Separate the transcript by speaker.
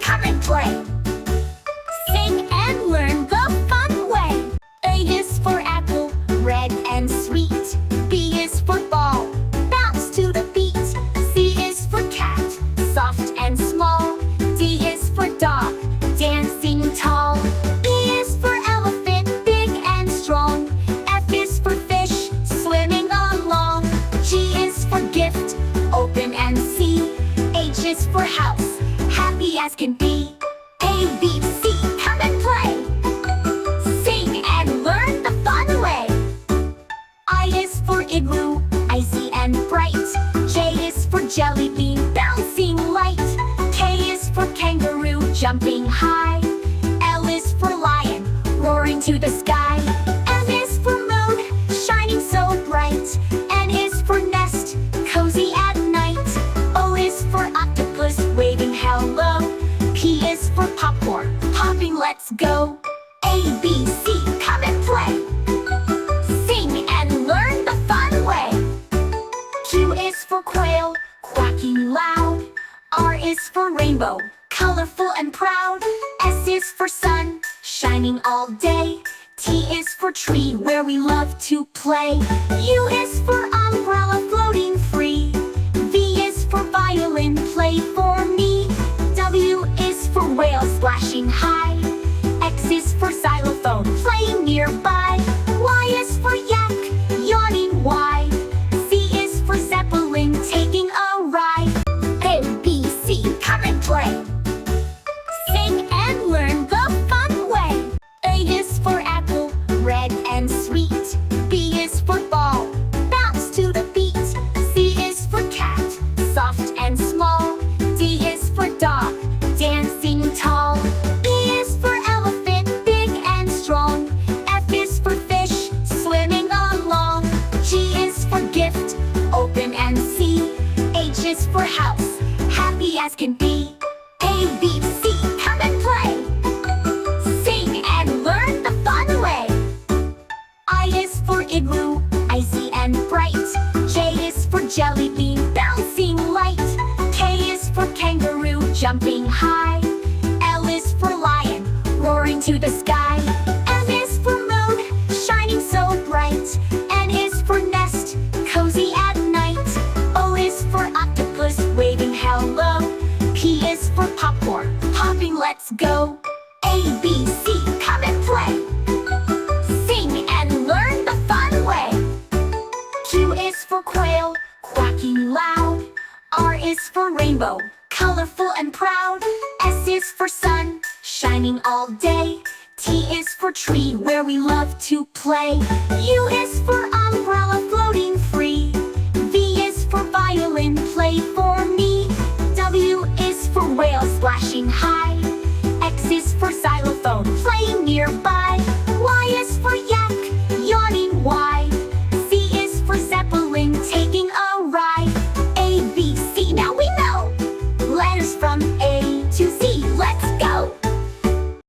Speaker 1: come and play. Sing and learn the fun way. A is for apple, red and sweet. B is for ball, bounce to the beat. C is for cat, soft and small. D is for dog, dancing tall. E is for elephant, big and strong. F is for fish, swimming along. G is for gift, open and see. H is for house, happy as can be. A, B, C, come and play. Sing and learn the fun way. I is for igloo, icy and bright. J is for jelly bean, bouncing light. K is for kangaroo, jumping high. L is for lion, roaring to the sky. M is for moon, shining so bright. N is for nest, cozy at night. O is for octopus, waving hello. P is for popcorn, popping let's go. A, B, C, come and play. Sing and learn the fun way. Q is for quail, quacking loud. R is for rainbow, colorful and proud. S is for sun, shining all day. T is for tree, where we love to play. U is for umbrella, floating free. V is for violin, play for me. W is for whale, splashing high. X is for xylophone, playing nearby. Y is for yak, yawning wide. Z is for zeppelin, taking a ride. A, B, C, come and play. Sing and learn the fun way. A is for apple, red and sweet. B is for ball, bounce to the beat. C is for cat, soft and small. D is for dog, dancing tall. E is for elephant, big and strong. F is for fish, swimming along. G is for gift, open and see. H is for house, happy as can be. A, B, C, come and play. Sing and learn the fun way. I is for igloo, icy and bright. J is for jelly bean, bouncing light. K is for kangaroo, jumping high. L is for lion, roaring to the sky. M is for moon, shining so bright. N is for nest, cozy at night. O is for octopus, waving hello. P is for popcorn, popping let's go. A, B, C, come and play. Sing and learn the fun way. Q is for quail, quacking loud. R is for rainbow, colorful and proud. S is for sun, shining all day. T is for tree, where we love to play. U is for